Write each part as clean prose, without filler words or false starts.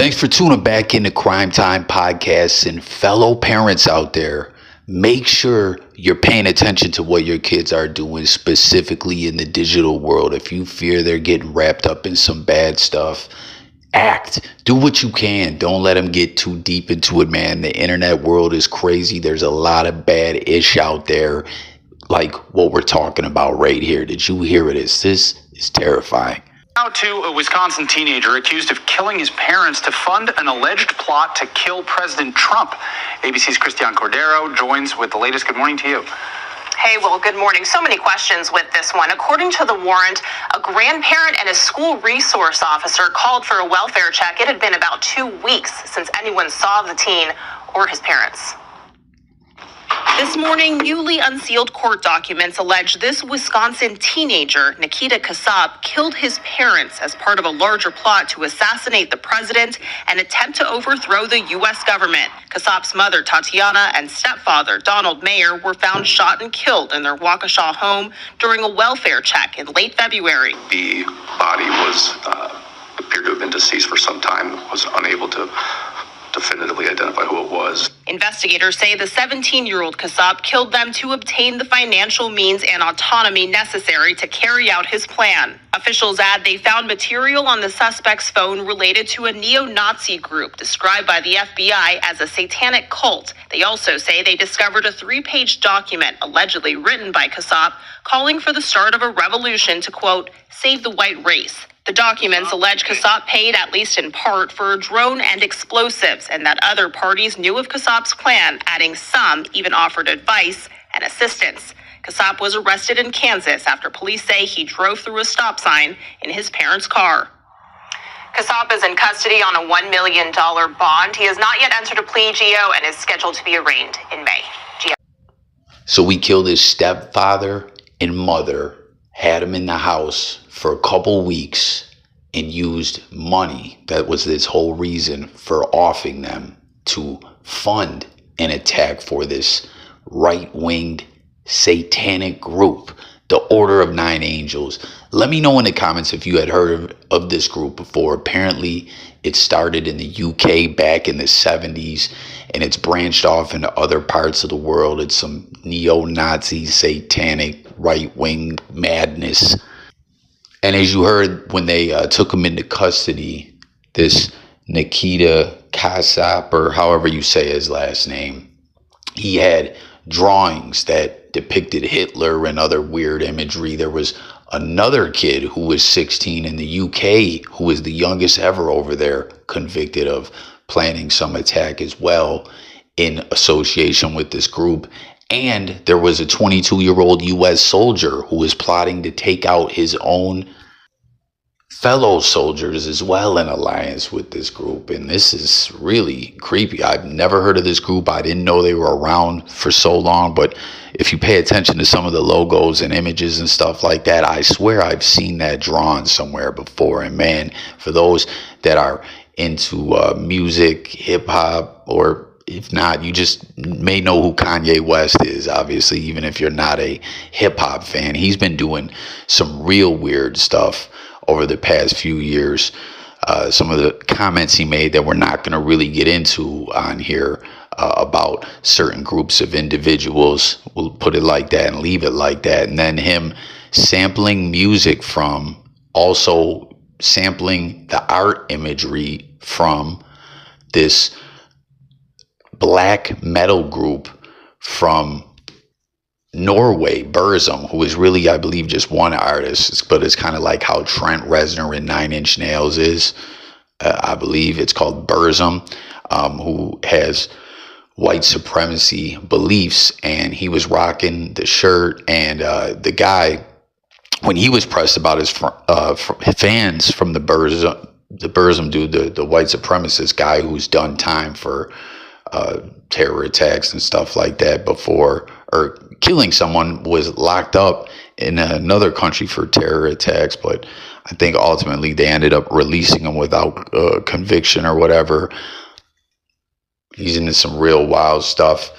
Thanks for tuning back into Crime Time Podcasts, and fellow parents out there. Make sure you're paying attention to what your kids are doing, specifically in the digital world. If you fear they're getting wrapped up in some bad stuff, act. Do what you can. Don't let them get too deep into it, man. The internet world is crazy. There's a lot of bad ish out there, like what we're talking about right here. Did you hear it? This is terrifying. Now to a Wisconsin teenager accused of killing his parents to fund an alleged plot to kill President Trump. ABC's Christiane Cordero joins with the latest. Good morning to you. Hey, Will, good morning. So many questions with this one. According to the warrant, a grandparent and a school resource officer called for a welfare check. It had been about 2 weeks since anyone saw the teen or his parents. This morning, newly unsealed court documents allege this Wisconsin teenager, Nikita Kasab, killed his parents as part of a larger plot to assassinate the president and attempt to overthrow the U.S. government. Kasab's mother, Tatiana, and stepfather, Donald Mayer, were found shot and killed in their Waukesha home during a welfare check in late February. The body appeared to have been deceased for some time, was unable to definitively identify who it was. Investigators say the 17-year-old Kasab killed them to obtain the financial means and autonomy necessary to carry out his plan. Officials add they found material on the suspect's phone related to a neo-Nazi group described by the FBI as a satanic cult. They also say they discovered a 3-page document allegedly written by Kasab calling for the start of a revolution to, quote, save the white race. The documents allege Kasab paid, at least in part, for a drone and explosives, and that other parties knew of Kasab's plan, adding some even offered advice and assistance. Kasab was arrested in Kansas after police say he drove through a stop sign in his parents' car. Kasab is in custody on a $1 million bond. He has not yet entered a plea, Gio, and is scheduled to be arraigned in May. Gio. So we killed his stepfather and mother, had him in the house for a couple weeks, and used money. That was this whole reason for offing them to fund an attack for this right-winged satanic group, the Order of Nine Angels. Let me know in the comments if you had heard of this group before. Apparently, it started in the UK back in the 70s, and it's branched off into other parts of the world. It's some neo-Nazi, satanic, right-wing madness. And as you heard, when they took him into custody, this Nikita Kasab, or however you say his last name, he had drawings that depicted Hitler and other weird imagery. There was another kid who was 16 in the UK, who was the youngest ever over there, convicted of planning some attack as well in association with this group. And there was a 22-year-old U.S. soldier who was plotting to take out his own fellow soldiers as well in alliance with this group. And this is really creepy. I've never heard of this group. I didn't know they were around for so long. But if you pay attention to some of the logos and images and stuff like that, I swear I've seen that drawn somewhere before. And man, for those that are into music, hip-hop, or if not, you just may know who Kanye West is, obviously, even if you're not a hip-hop fan. He's been doing some real weird stuff over the past few years. Some of the comments he made that we're not going to really get into on here about certain groups of individuals. We'll put it like that and leave it like that. And then him sampling music from, also sampling the art imagery from this black metal group from Norway, Burzum, who is really, I believe, just one artist, but it's kind of like how Trent Reznor in Nine Inch Nails is. I believe it's called Burzum, who has white supremacy beliefs, and he was rocking the shirt. And the guy, when he was pressed about his fans from the Burzum dude, the white supremacist guy who's done time for terror attacks and stuff like that before, or killing someone, was locked up in another country for terror attacks. But I think ultimately they ended up releasing him without conviction or whatever. He's into some real wild stuff.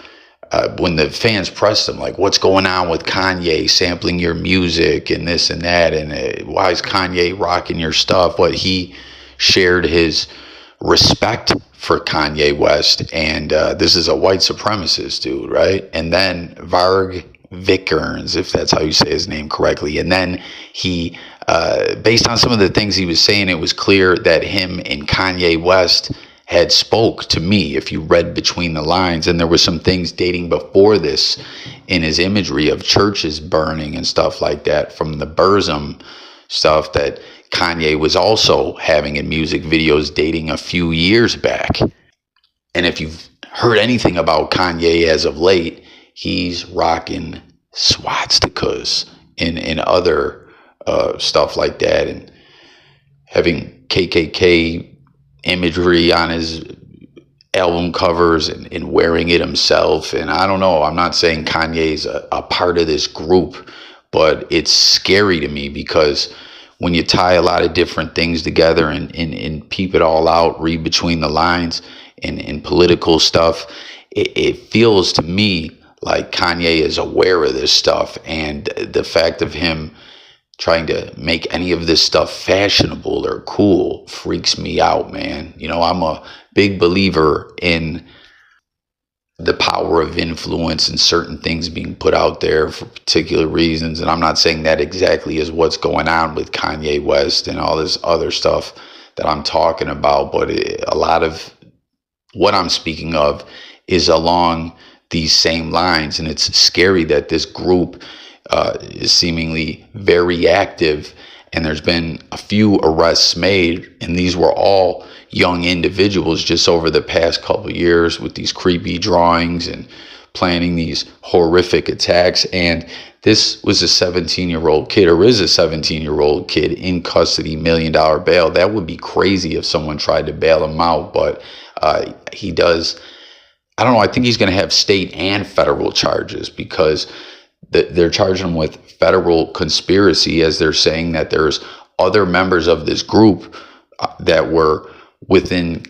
When the fans pressed him, like, what's going on with Kanye sampling your music and this and that, and why is Kanye rocking your stuff? What he shared his respect for Kanye West, and this is a white supremacist dude, right? And then Varg Vikernes, if that's how you say his name correctly, and then he, based on some of the things he was saying, it was clear that him and Kanye West had spoke to me, if you read between the lines, and there were some things dating before this in his imagery of churches burning and stuff like that from the Burzum stuff that Kanye was also having in music videos dating a few years back. And if you've heard anything about Kanye as of late, he's rocking swastikas and other stuff like that, and having KKK imagery on his album covers and wearing it himself. And I don't know, I'm not saying Kanye's a part of this group, but it's scary to me because when you tie a lot of different things together and peep it all out, read between the lines and political stuff, it feels to me like Kanye is aware of this stuff, and the fact of him trying to make any of this stuff fashionable or cool freaks me out, man. You know, I'm a big believer in the power of influence and certain things being put out there for particular reasons. And I'm not saying that exactly is what's going on with Kanye West and all this other stuff that I'm talking about, but a lot of what I'm speaking of is along these same lines. And it's scary that this group is seemingly very active, and there's been a few arrests made, and these were all young individuals just over the past couple of years with these creepy drawings and planning these horrific attacks. And this was a 17-year-old kid, or is a 17-year-old kid in custody, $1 million bail. That would be crazy if someone tried to bail him out, but he does. I don't know, I think he's going to have state and federal charges, because they're charging him with federal conspiracy, as they're saying that there's other members of this group that were within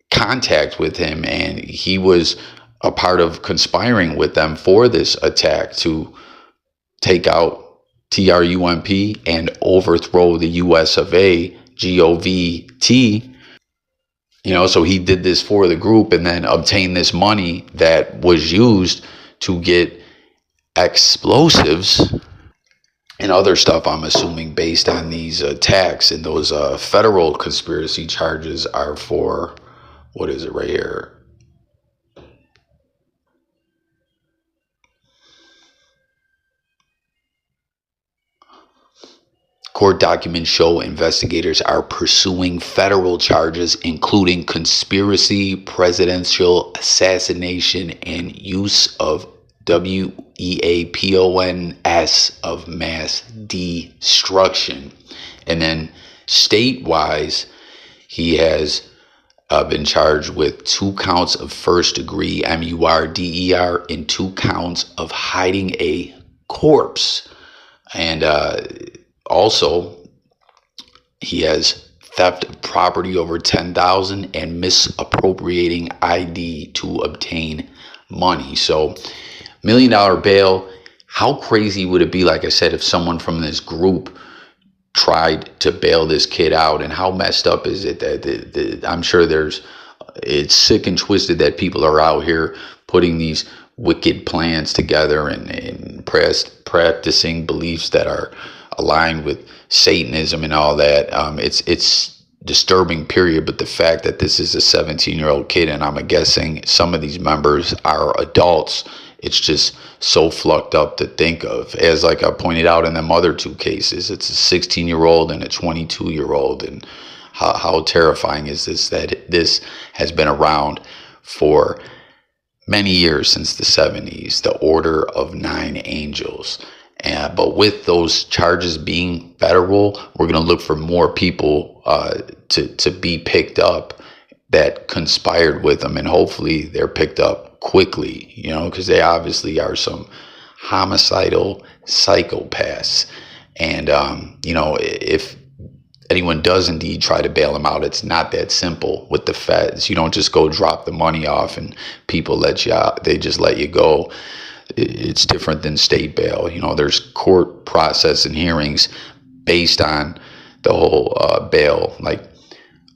contact with him, and he was a part of conspiring with them for this attack to take out Trump and overthrow the US of A, GOVT. You know, so he did this for the group and then obtained this money that was used to get explosives and other stuff, I'm assuming, based on these attacks. And those federal conspiracy charges are for, what is it right here? Court documents show investigators are pursuing federal charges, including conspiracy, presidential assassination, and use of WEAPONS of mass destruction. And then state-wise, he has been charged with 2 counts of first-degree MURDER and 2 counts of hiding a corpse. And also, he has theft of property over $10,000 and misappropriating ID to obtain money. So, $1 million bail. How crazy would it be, like I said, if someone from this group tried to bail this kid out? And how messed up is it that I'm sure it's sick and twisted that people are out here putting these wicked plans together and practicing beliefs that are aligned with Satanism and all that. It's disturbing, period. But the fact that this is a 17-year-old kid, and I'm guessing some of these members are adults, it's just so fucked up to think of. As like I pointed out in them other 2 cases, it's a 16-year-old and a 22-year-old. And how terrifying is this, that this has been around for many years, since the 70s, the Order of 9 Angels. But with those charges being federal, we're going to look for more people to be picked up that conspired with them, and hopefully they're picked up quickly, you know, because they obviously are some homicidal psychopaths. And you know, if anyone does indeed try to bail them out, it's not that simple with the feds. You don't just go drop the money off and people let you out, they just let you go. It's different than state bail. You know, there's court process and hearings based on the whole bail. Like,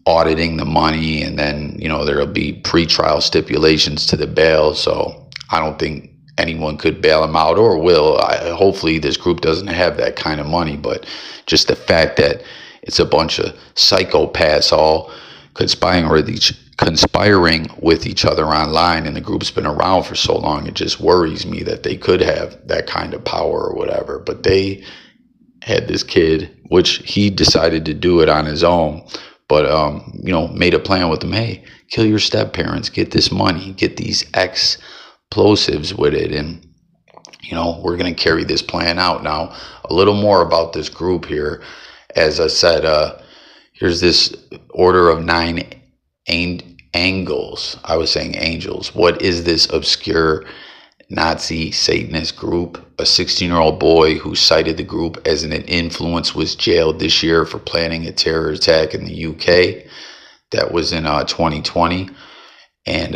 auditing the money, and then, you know, there'll be pre-trial stipulations to the bail. So I don't think anyone could bail him out or will. Hopefully this group doesn't have that kind of money, but just the fact that it's a bunch of psychopaths all conspiring with each other online, and the group's been around for so long, it just worries me that they could have that kind of power or whatever. But they had this kid, which he decided to do it on his own, but you know, made a plan with them. Hey, kill your step parents, get this money, get these explosives with it, and you know, we're going to carry this plan out. Now, a little more about this group here. As I said, here's this order of 9 angles. I was saying angels. What is this obscure Nazi Satanist group? A 16-year-old boy who cited the group as an influence was jailed this year for planning a terror attack in the UK. That was in 2020. And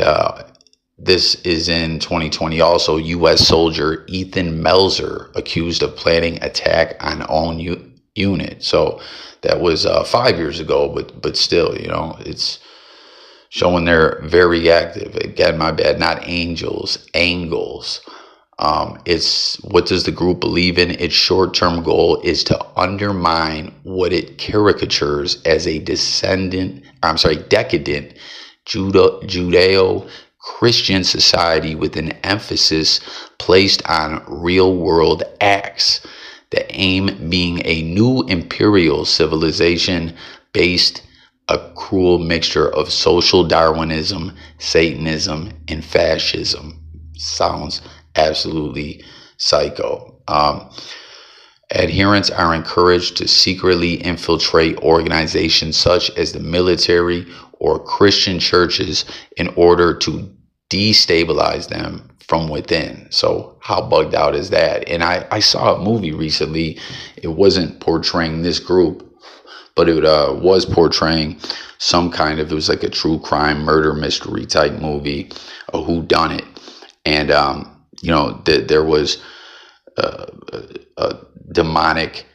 this is in 2020 also. U.S. soldier Ethan Melzer accused of planning attack on own unit. So that was 5 years ago, but still, you know, it's showing they're very active. Again, my bad, not angels, angles. It's, what does the group believe in? Its short-term goal is to undermine what it caricatures as a decadent Judeo-Christian society with an emphasis placed on real-world acts. The aim being a new imperial civilization based a cruel mixture of social Darwinism, Satanism, and fascism. Sounds absolutely psycho. Adherents are encouraged to secretly infiltrate organizations such as the military or Christian churches in order to destabilize them from within. So how bugged out is that? And I saw a movie recently. It wasn't portraying this group, but it was portraying some kind of, it was like a true crime murder mystery type movie, a whodunit. And, you know, there was a demonic,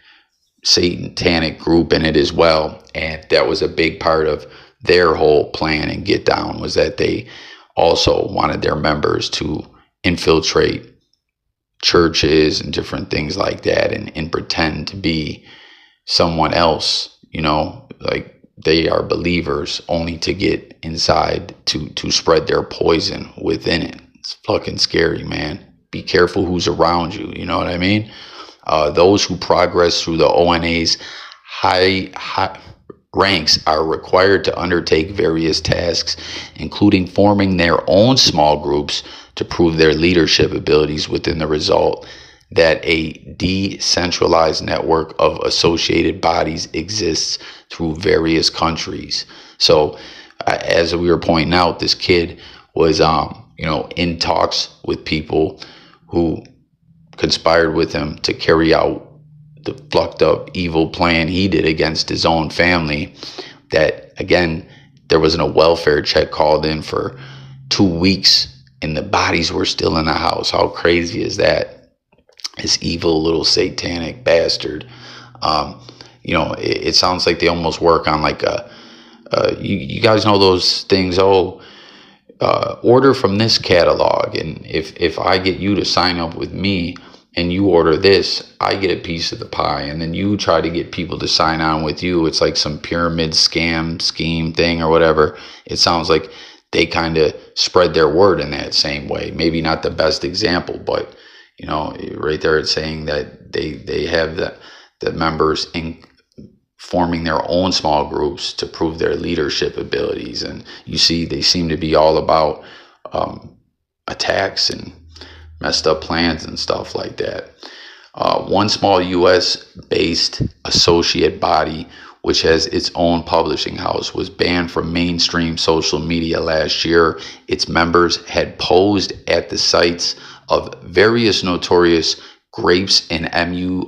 satanic group in it as well. And that was a big part of their whole plan and get down, was that they also wanted their members to infiltrate churches and different things like that, and pretend to be someone else, you know, like they are believers, only to get inside to spread their poison within it. It's fucking scary, man. Be careful who's around you, you know what I mean? Those who progress through the ONA's high ranks are required to undertake various tasks, including forming their own small groups to prove their leadership abilities, within the result that a decentralized network of associated bodies exists through various countries. So as we were pointing out, this kid was you know, in talks with people who conspired with him to carry out the fucked up evil plan he did against his own family. That, again, there wasn't a welfare check called in for 2 weeks and the bodies were still in the house. How crazy is that? This evil little satanic bastard. You know, it sounds like they almost work on like a you guys know those things, order from this catalog, and if I get you to sign up with me and you order this, I get a piece of the pie, and then you try to get people to sign on with you. It's like some pyramid scheme thing or whatever. It sounds like they kind of spread their word in that same way. Maybe not the best example, but you know, right there it's saying that they have the members in forming their own small groups to prove their leadership abilities. And you see, they seem to be all about attacks and messed up plans and stuff like that. One small U.S.-based associate body, which has its own publishing house, was banned from mainstream social media last year. Its members had posed at the sites of various notorious grapes and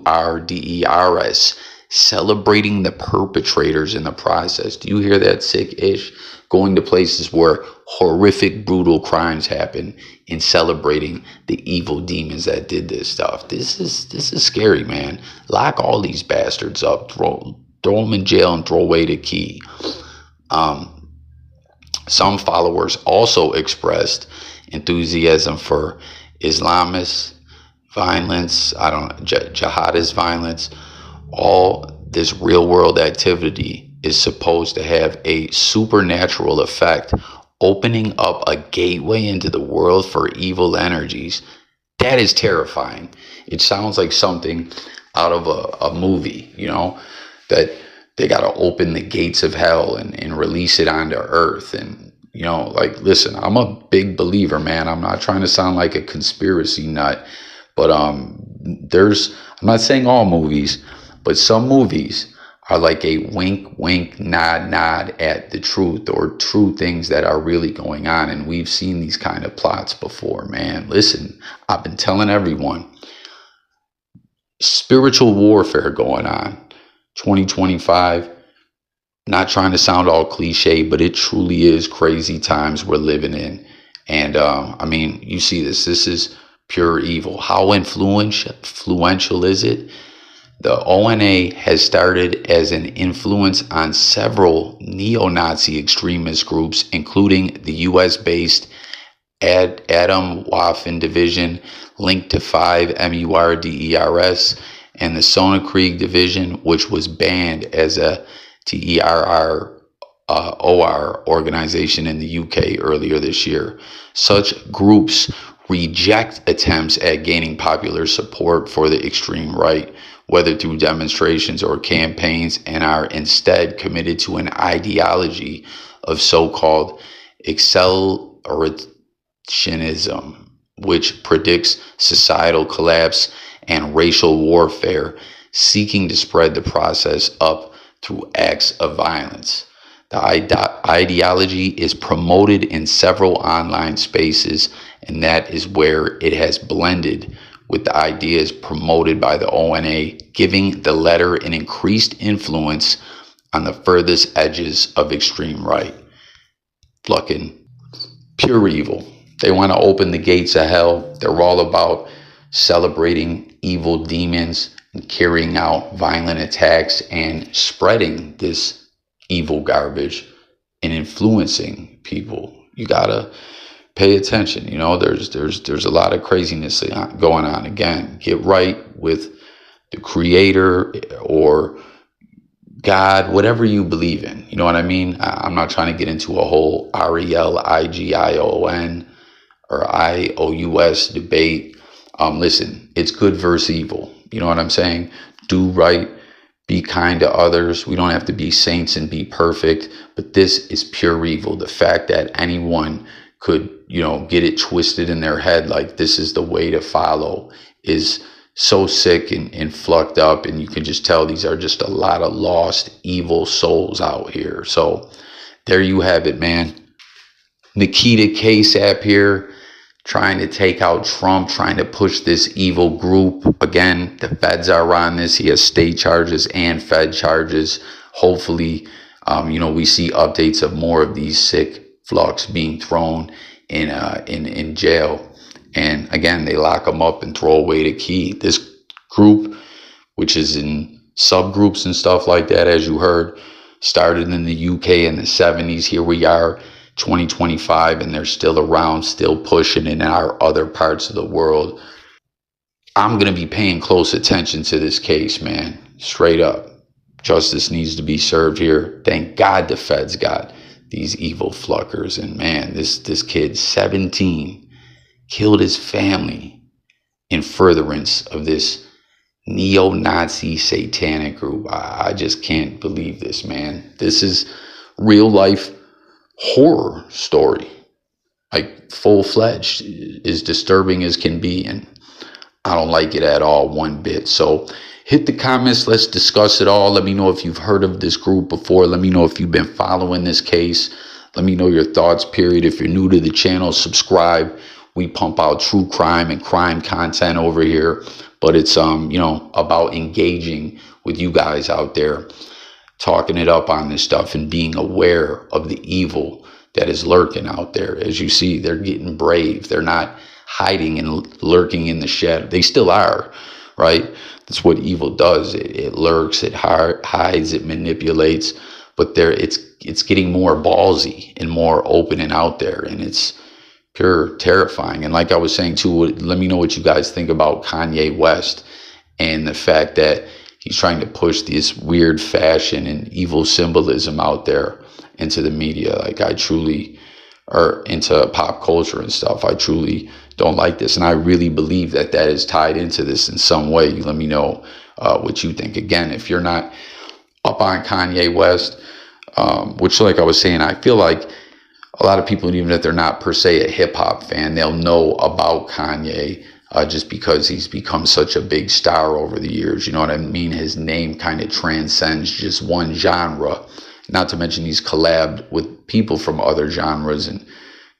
murders, celebrating the perpetrators in the process. Do you hear that, sick-ish? Going to places where horrific, brutal crimes happen and celebrating the evil demons that did this stuff. This is scary, man. Lock all these bastards up. Throw them in jail and throw away the key. Some followers also expressed enthusiasm for Islamist violence, jihadist violence. All this real world activity is supposed to have a supernatural effect, opening up a gateway into the world for evil energies. That is terrifying. It sounds like something out of a movie, that they got to open the gates of hell and release it onto earth. And, listen, I'm a big believer, man. I'm not trying to sound like a conspiracy nut, but I'm not saying all movies, but some movies are like a wink, wink, nod, nod at the truth, or true things that are really going on. And we've seen these kind of plots before, man. Listen, I've been telling everyone, spiritual warfare going on. 2025, not trying to sound all cliche, but it truly is crazy times we're living in. And you see this is pure evil. How influential is it? The ONA has started as an influence on several neo-Nazi extremist groups, including the US-based Adam Waffen Division, linked to 5 MEURDERS, and the Sonnenkrieg Division, which was banned as a TERROR organization in the UK earlier this year. Such groups reject attempts at gaining popular support for the extreme right, whether through demonstrations or campaigns, and are instead committed to an ideology of so-called accelerationism, which predicts societal collapse and racial warfare, seeking to spread the process up through acts of violence. The ideology is promoted in several online spaces, and that is where it has blended with the ideas promoted by the ONA, giving the letter an increased influence on the furthest edges of extreme right. Fucking pure evil. They want to open the gates of hell. They're all about celebrating evil demons and carrying out violent attacks and spreading this evil garbage and influencing people. You gotta pay attention. There's a lot of craziness going on. Again, get right with the creator or God, whatever you believe in. You know what I mean? I'm not trying to get into a whole RELIGION or IOUS debate. Listen, it's good versus evil. You know what I'm saying? Do right, be kind to others. We don't have to be saints and be perfect, but this is pure evil. The fact that anyone could, get it twisted in their head like this is the way to follow is so sick and fucked up. And you can just tell these are just a lot of lost, evil souls out here. So there you have it, man. Nikita Kasap here, trying to take out Trump, trying to push this evil group. Again, the feds are on this. He has state charges and fed charges. Hopefully, we see updates of more of these sick fucks being thrown in jail. And again, they lock them up and throw away the key. This group, which is in subgroups and stuff like that, as you heard, started in the UK in the 70s. Here we are, 2025, and they're still around, still pushing in our other parts of the world. I'm going to be paying close attention to this case, man. Straight up. Justice needs to be served here. Thank God the feds got these evil fuckers. And man, this kid, 17, killed his family in furtherance of this neo-Nazi satanic group. I just can't believe this, man. This is real life horror story, like full-fledged, as disturbing as can be, and I don't like it at all one bit. So hit the comments, let's discuss it all. Let me know if you've heard of this group before. Let me know if you've been following this case. Let me know your thoughts, period. If you're new to the channel, subscribe. We pump out true crime and crime content over here, but it's about engaging with you guys out there, talking it up on this stuff and being aware of the evil that is lurking out there. As you see, they're getting brave. They're not hiding and lurking in the shed. They still are, right? That's what evil does. It lurks, it hides, it manipulates. but it's getting more ballsy and more open and out there, and it's pure terrifying. And like I was saying too, let me know what you guys think about Kanye West and the fact that he's trying to push this weird fashion and evil symbolism out there into the media. Like, I truly, or into pop culture and stuff, I truly don't like this. And I really believe that that is tied into this in some way. Let me know what you think. Again, if you're not up on Kanye West, which, like I was saying, I feel like a lot of people, even if they're not per se a hip hop fan, they'll know about Kanye just because he's become such a big star over the years. You know what I mean? His name kind of transcends just one genre. Not to mention he's collabed with people from other genres and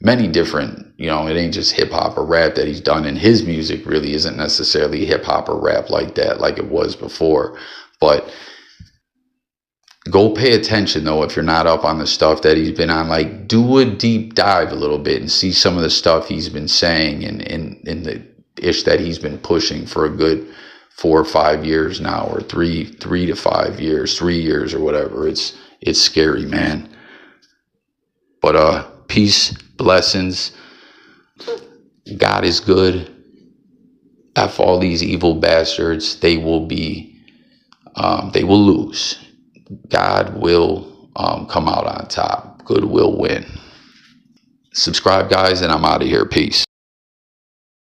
many different, you know, it ain't just hip hop or rap that he's done. And his music really isn't necessarily hip hop or rap like that, like it was before. But go pay attention, though, if you're not up on the stuff that he's been on. Like, do a deep dive a little bit and see some of the stuff he's been saying and the ish that he's been pushing for a good 4 or 5 years now, or 3 to 5 years, 3 years or whatever. It's scary, man. But peace, blessings. God is good. F all these evil bastards. They will lose. God will come out on top. Good will win. Subscribe, guys, and I'm out of here. Peace.